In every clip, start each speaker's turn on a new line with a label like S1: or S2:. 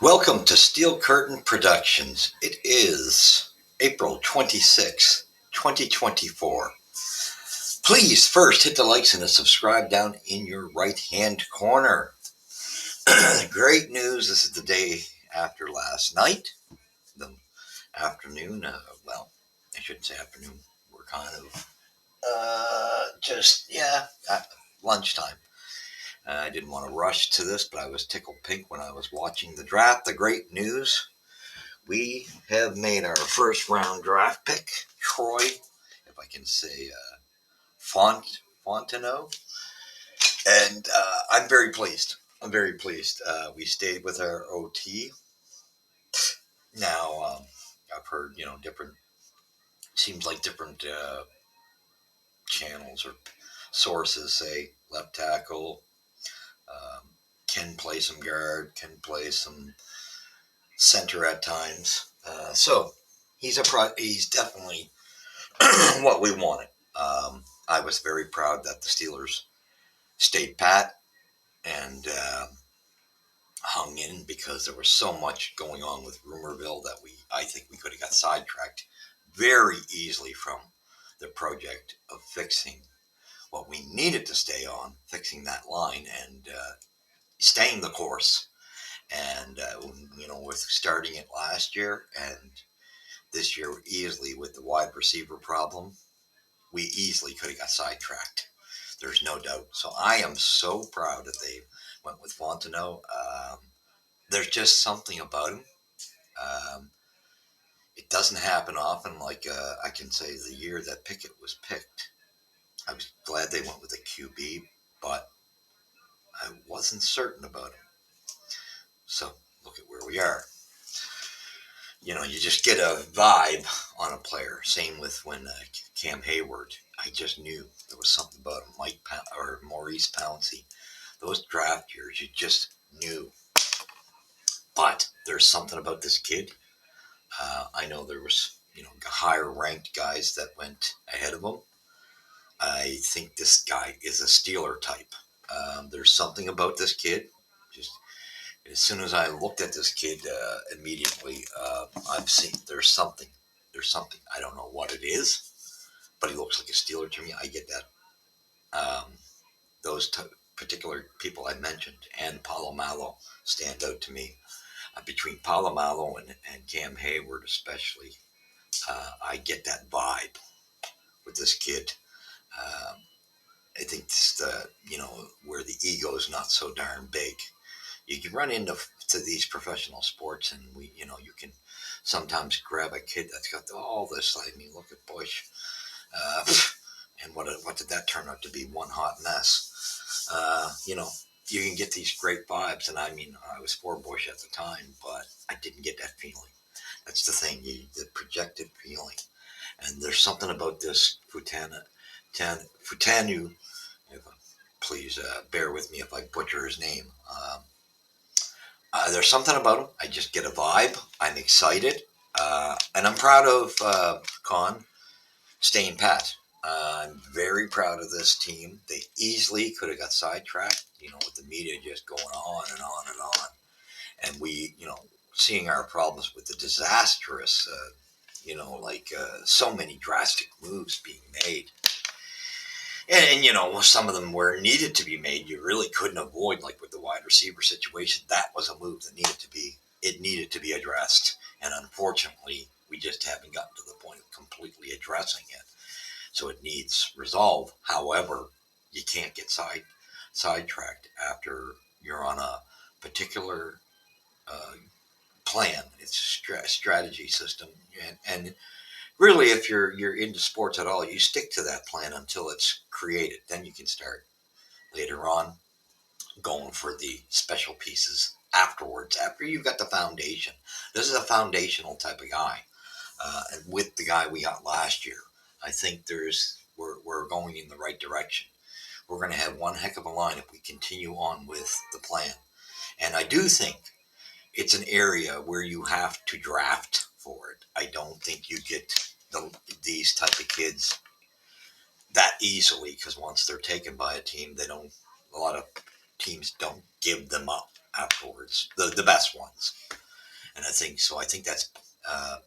S1: Welcome to Steel Curtain Productions. It is April 26th, 2024. Please first hit the likes and the subscribe down in your right hand corner. Great news. This is the day after last night. The afternoon, I shouldn't say afternoon. We're kind of lunchtime. I didn't want to rush to this, but I was tickled pink when I was watching the draft. The great news. We have made our first round draft pick, Troy, if I can say Fautanu, and I'm very pleased. I'm very pleased. We stayed with our OT. Now I've heard different. Seems like different channels or sources say left tackle can play some guard, can play some center at times. So he's definitely what we wanted. I was very proud that the Steelers stayed pat and hung in because there was so much going on with Rumorville that I think we could have got sidetracked very easily from the project of fixing what we needed to stay on, fixing that line and staying the course. And with starting it last year and this year easily with the wide receiver problem, we easily could have got sidetracked. There's no doubt. So I am so proud that they went with Fautanu. There's just something about him. Um, it doesn't happen often. Like I can say, the year that Pickett was picked, I was glad they went with a QB, but I wasn't certain about him. So look at where we are. You just get a vibe on a player. Same with when Cam Hayward. I just knew there was something about him. Or Maurice Pouncey. Those draft years, you just knew. But there's something about this kid. I know there was higher ranked guys that went ahead of him. I think this guy is a Steeler type. There's something about this kid. Just as soon as I looked at this kid, immediately I've seen there's something. There's something. I don't know what it is, but he looks like a Steeler to me. I get that. Those particular people I mentioned and Palomalo stand out to me. Between Palomalo and Cam Hayward, especially, I get that vibe with this kid. Um, I think it's where the ego is not so darn big. You can run into these professional sports, and you can sometimes grab a kid that's got all this. I mean, look at Bush, and what did that turn out to be? One hot mess. You can get these great vibes, and I mean, I was for Bush at the time, but I didn't get that feeling. That's the thing, the projected feeling. And there's something about this Fautanu. Please bear with me if I butcher his name. There's something about him. I just get a vibe. I'm excited. And I'm proud of Khan staying pat. I'm very proud of this team. They easily could have got sidetracked, with the media just going on and on and on. And we, seeing our problems with the disastrous, so many drastic moves being made. And some of them were needed to be made. You really couldn't avoid, like with the wide receiver situation. That was a move that needed to be addressed. And unfortunately, we just haven't gotten to the point of completely addressing it. So it needs resolve. However, you can't get sidetracked after you're on a particular plan. It's a strategy system, and really, if you're into sports at all, you stick to that plan until it's created. Then you can start later on going for the special pieces afterwards. After you've got the foundation, this is a foundational type of guy, and with the guy we got last year, I think we're going in the right direction. We're going to have one heck of a line if we continue on with the plan, and I do think it's an area where you have to draft for it. I don't think you get these type of kids that easily because once they're taken by a team, a lot of teams don't give them up afterwards, the best ones. And I think that's uh,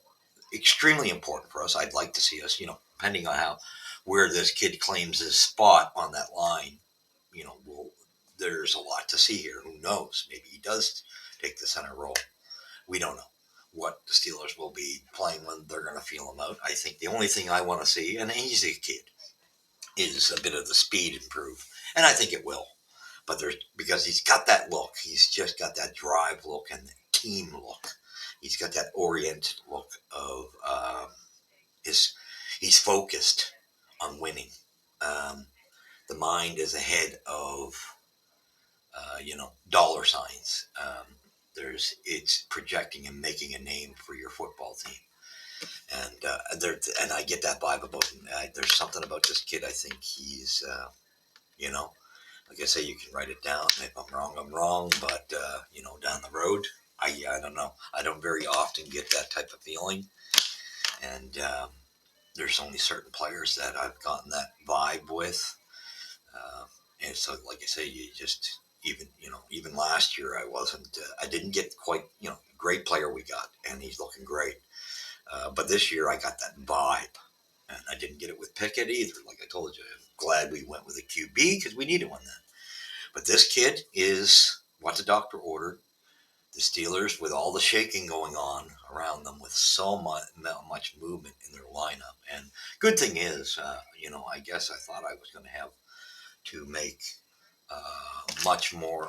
S1: extremely important for us. I'd like to see us, depending on how where this kid claims his spot on that line, there's a lot to see here. Who knows? Maybe he does take the center role. We don't know what the Steelers will be playing when they're going to feel him out. I think the only thing I want to see, and he's a kid, is a bit of the speed improve, and I think it will. But there's because he's got that look. He's just got that drive look and the team look. He's got that oriented look of his. He's focused on winning. Um, the mind is ahead of dollar signs. It's projecting and making a name for your football team, and I get that vibe about him. There's something about this kid. I think he's you know like I say, you can write it down. If I'm wrong, I'm wrong. But down the road, I don't know. I don't very often get that type of feeling, and there's only certain players that I've gotten that vibe with. Uh, and so, like I say, you just even last year, I wasn't. I didn't get quite great player we got, and he's looking great. But this year, I got that vibe, and I didn't get it with Pickett either. Like I told you, I'm glad we went with a QB because we needed one then. But this kid is what the doctor ordered. The Steelers, with all the shaking going on around them, with so much movement in their lineup, and good thing is, I guess I thought I was going to have to make much more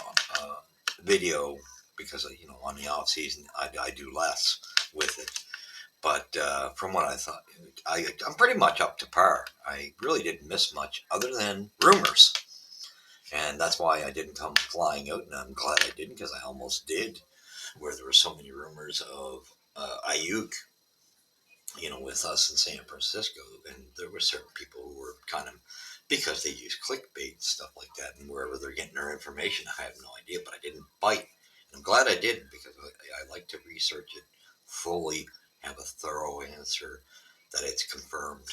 S1: video because on the off season I do less with it. But from what I thought, I'm pretty much up to par. I really didn't miss much other than rumors. And that's why I didn't come flying out, and I'm glad I didn't because I almost did, where there were so many rumors of Ayuk, with us in San Francisco, and there were certain people who were kind of because they use clickbait and stuff like that, and wherever they're getting their information, I have no idea, but I didn't bite. And I'm glad I didn't because I like to research it fully, have a thorough answer that it's confirmed.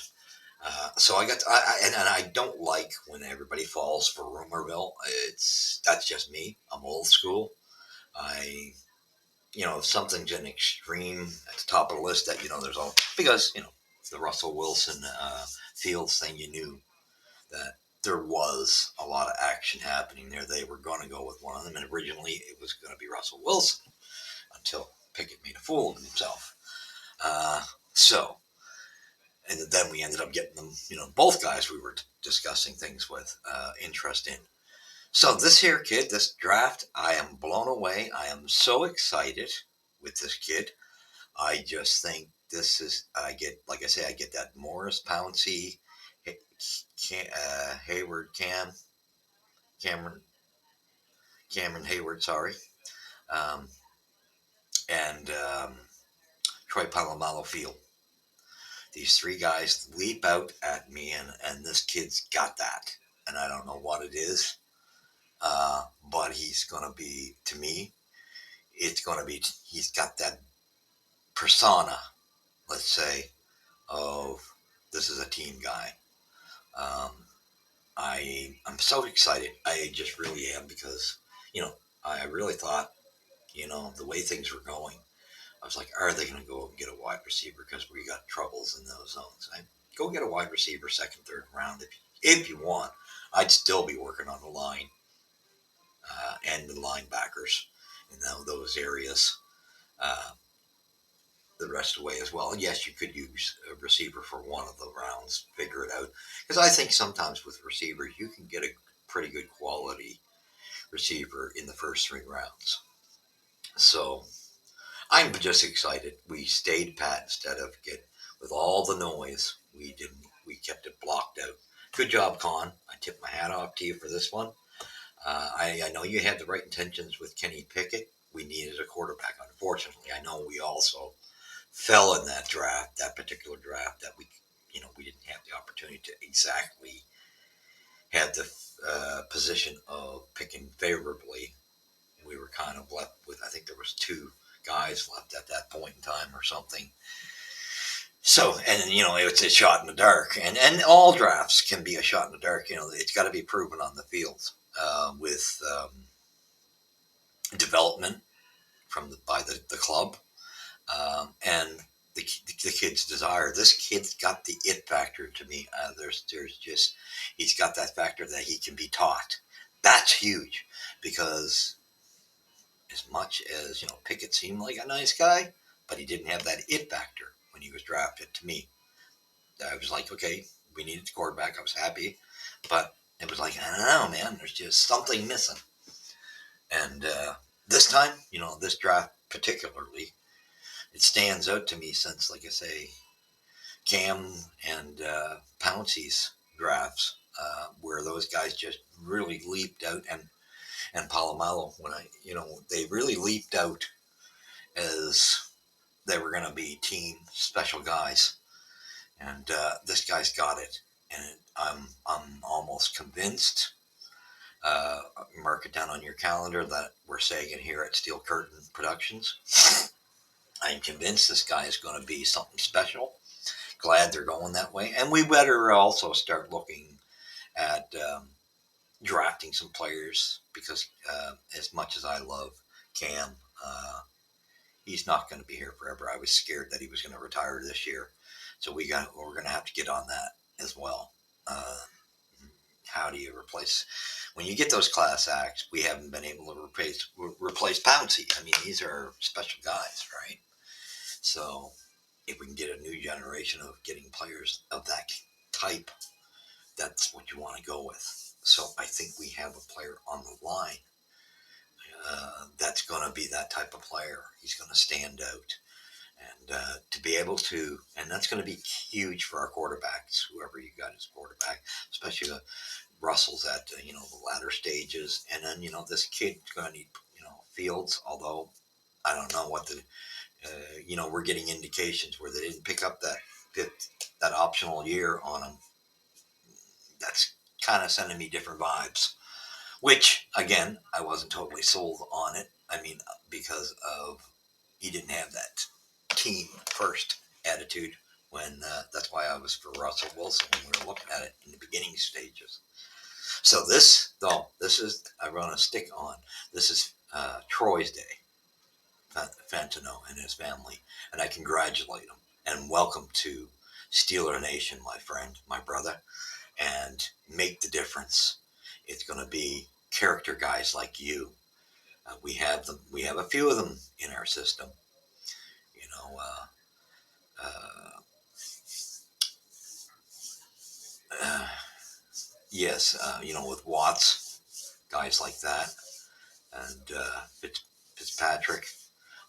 S1: So and I don't like when everybody falls for rumorville. That's just me. I'm old school. I if something's an extreme at the top of the list, that there's all because the Russell Wilson Fields thing, you knew that there was a lot of action happening there. They were going to go with one of them, and originally it was going to be Russell Wilson until Pickett made a fool of himself. Uh, so and then we ended up getting them, both guys we were discussing things with, interest in. So this here kid, this draft, I am blown away. I am so excited with this kid. I just think like I say, I get that Morris Pouncey, Hayward Cameron, Cameron Hayward, sorry, um, and Troy Polamalu feel. These three guys leap out at me, and this kid's got that. And I don't know what it is, but he's going to be, to me, he's got that persona, let's say, of this is a team guy. Um, I'm so excited. I just really am because, I really thought, the way things were going, I was like, are they going to go and get a wide receiver because we got troubles in those zones? Go get a wide receiver second, third round if you want. I'd still be working on the line and the linebackers in those areas uh, the rest of the way as well. And yes, you could use a receiver for one of the rounds, figure it out. Because I think sometimes with receivers, you can get a pretty good quality receiver in the first 3 rounds. So I'm just excited. We stayed pat instead of with all the noise. We didn't. We kept it blocked out. Good job, Con. I tip my hat off to you for this one. I know you had the right intentions with Kenny Pickett. We needed a quarterback. Unfortunately, I know we also fell in that particular draft, that we didn't have the opportunity to exactly have the position of picking favorably. We were kind of left with, I think there was 2 guys left at that point in time or something. So, and it's a shot in the dark, and all drafts can be a shot in the dark. It's got to be proven on the field with development from the club, and the kid's desire. This kid's got the it factor to me. There's just he's got that factor that he can be taught. That's huge because as much as Pickett seemed like a nice guy, but he didn't have that it factor when he was drafted. To me, I was like, okay, we needed the quarterback. I was happy, but it was like I don't know, man. There's just something missing. And this time, this draft particularly, it stands out to me since, like I say, Cam and Pouncey's drafts, where those guys just really leaped out, and Palomalo, they really leaped out as they were going to be team special guys, and this guy's got it, and I'm almost convinced. Mark it down on your calendar that we're saying it here at Steel Curtain Productions. I'm convinced this guy is going to be something special. Glad they're going that way, and we better also start looking at drafting some players because as much as I love Cam, he's not going to be here forever. I was scared that he was going to retire this year, so we're going to have to get on that as well. Uh, how do you replace when you get those class acts? We haven't been able to replace Pouncey. I mean, these are special guys, right? So if we can get a new generation of getting players of that type, that's what you want to go with. So I think we have a player on the line that's going to be that type of player. He's going to stand out. And to be able to, and that's going to be huge for our quarterbacks, whoever you got as quarterback, especially Russell's at, the latter stages. And then, this kid's going to need, Fields, although I don't know what we're getting indications where they didn't pick up that optional year on him. That's kind of sending me different vibes, which again, I wasn't totally sold on it. I mean, because of he didn't have that team first attitude when that's why I was for Russell Wilson when we were looking at it in the beginning stages. So this is I run a stick on. This is Troy's day, Fautanu and his family, and I congratulate him and welcome to Steeler Nation, my friend, my brother, and make the difference. It's going to be character guys like you. We have them. We have a few of them in our system. You know, uh, uh, yes, with Watts, guys like that, and Fitzpatrick.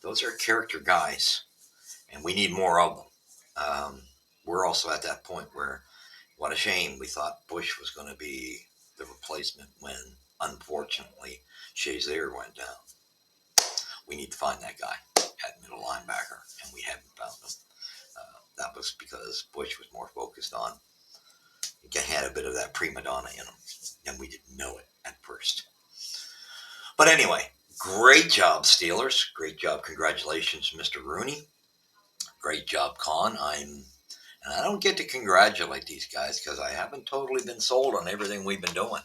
S1: Those are character guys, and we need more of them. We're also at that point where, what a shame, we thought Bush was going to be the replacement when, unfortunately, Shazier went down. We need to find that guy at middle linebacker, and we haven't found him. That was because Bush was more focused on, he had a bit of that prima donna in him, and we didn't know it at first. But anyway, great job, Steelers. Great job. Congratulations, Mr. Rooney. Great job, Con. And I don't get to congratulate these guys because I haven't totally been sold on everything we've been doing.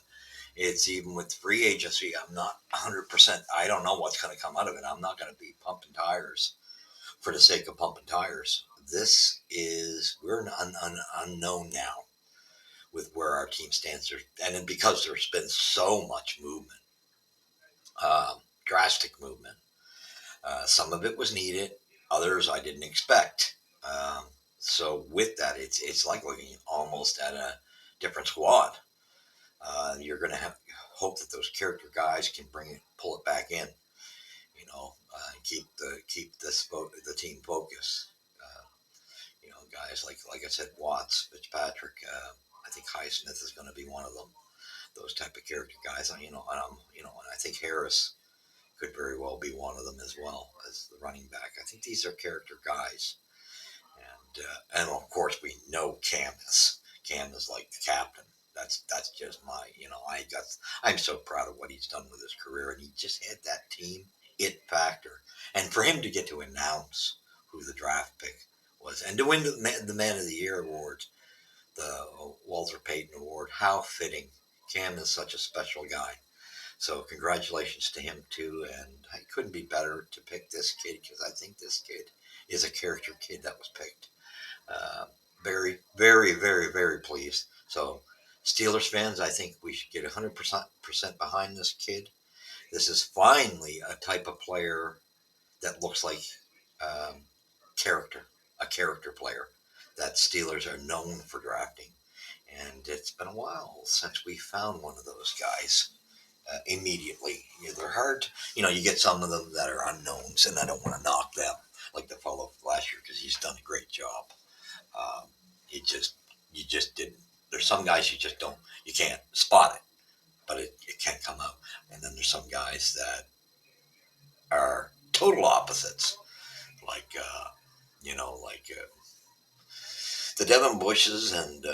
S1: It's even with free agency, I'm not 100%. I don't know what's going to come out of it. I'm not going to be pumping tires for the sake of pumping tires. We're an unknown now with where our team stands. And then because there's been so much movement, drastic movement, some of it was needed, others I didn't expect. So with that, it's like looking almost at a different squad. You're going to have hope that those character guys can pull it back in. Keep the team focused. Uh, Guys like I said, Watts, Fitzpatrick. I think Highsmith is going to be one of them. Those type of character guys. And I think Harris could very well be one of them as well as the running back. I think these are character guys, and of course we know Cam is. Cam is like the captain. That's just my I'm so proud of what he's done with his career, and he just had that team it factor, and for him to get to announce who the draft pick was and to win the Man of the Year award, the Walter Payton Award, how fitting. Cam is such a special guy. So congratulations to him too. And I couldn't be better to pick this kid because I think this kid is a character kid that was picked. Uh, very, very, very, very pleased. So Steelers fans, I think we should get 100% behind this kid. This is finally a type of player that looks like um, character, a character player that Steelers are known for drafting. And it's been a while since we found one of those guys immediately. They're hard. You get some of them that are unknowns, and I don't want to knock them, like the fellow last year, because he's done a great job. Um, you just didn't. There's some guys you just don't, you can't spot it, but it can't come out. And then there's some guys that are total opposites, like the Devin Bushes and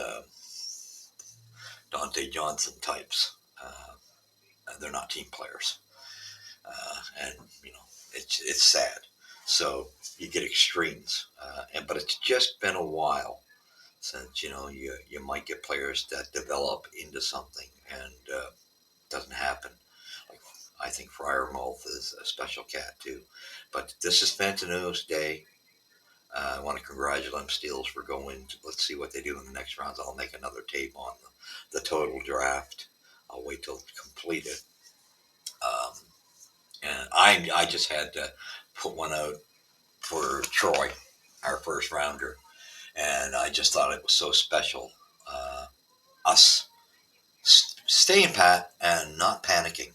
S1: Dante Johnson types. They're not team players, and you know it's sad. So you get extremes, but it's just been a while since you might get players that develop into something and doesn't happen. Like, I think Fryermuth is a special cat too, but this is Fautanu's day. I want to congratulate them Steelers for going. Let's see what they do in the next rounds. I'll make another tape on the total draft. I'll wait till it's completed. Um, and I just had to put one out for Troy, our first rounder, and I just thought it was so special. Us staying pat and not panicking,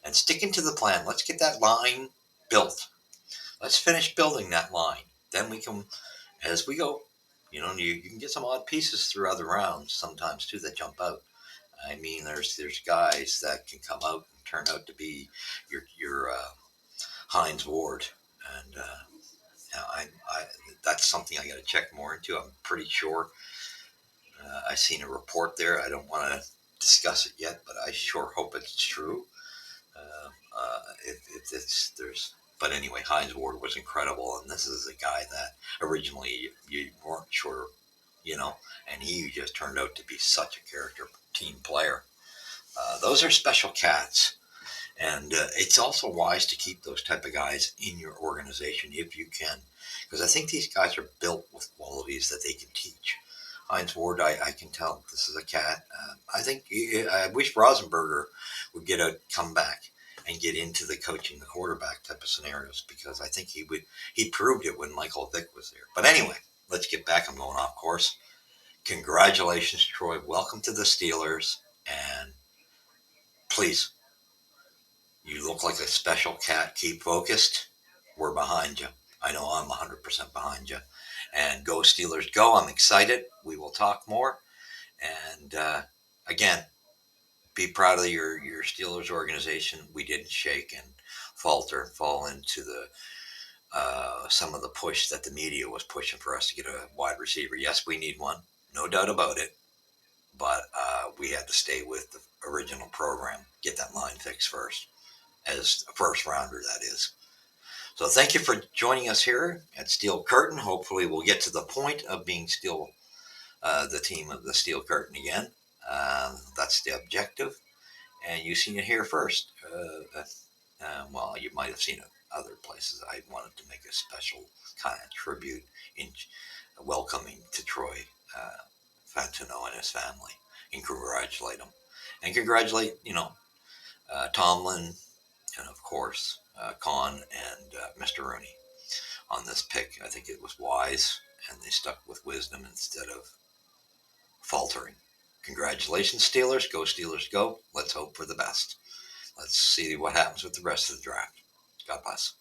S1: and sticking to the plan. Let's get that line built. Let's finish building that line. Then we can, as we go, you can get some odd pieces through other rounds sometimes too that jump out. I mean, there's guys that can come out and turn out to be your Heinz Ward, and I that's something I got to check more into. I'm pretty sure I seen a report there. I don't want to discuss it yet, but I sure hope it's true. If it's there's, but anyway, Heinz Ward was incredible, and this is a guy that originally you weren't sure, and he just turned out to be such a character team player. Those are special cats. And it's also wise to keep those type of guys in your organization if you can, because I think these guys are built with qualities that they can teach. Heinz Ward, I can tell this is a cat. I think I wish Rosenberger would come back and get into the coaching the quarterback type of scenarios, because I think he would. He proved it when Michael Vick was there. But anyway, let's get back. I'm going off course. Congratulations, Troy. Welcome to the Steelers, and please, you look like a special cat. Keep focused. We're behind you. I know I'm 100% behind you. And go Steelers, go. I'm excited. We will talk more. And again, be proud of your Steelers organization. We didn't shake and falter and fall into the some of the push that the media was pushing for us to get a wide receiver. Yes, we need one. No doubt about it. But we had to stay with the original program. Get that line fixed first. As a first rounder, that is. So thank you for joining us here at Steel Curtain. Hopefully we'll get to the point of being still the team of the Steel Curtain again. That's the objective. And you've seen it here first. Well, you might have seen it other places. I wanted to make a special kind of tribute in welcoming to Troy Fautanu and his family, and congratulate him. And congratulate, Tomlin, and of course, Con and Mr. Rooney on this pick. I think it was wise, and they stuck with wisdom instead of faltering. Congratulations, Steelers. Go, Steelers, go. Let's hope for the best. Let's see what happens with the rest of the draft. God bless.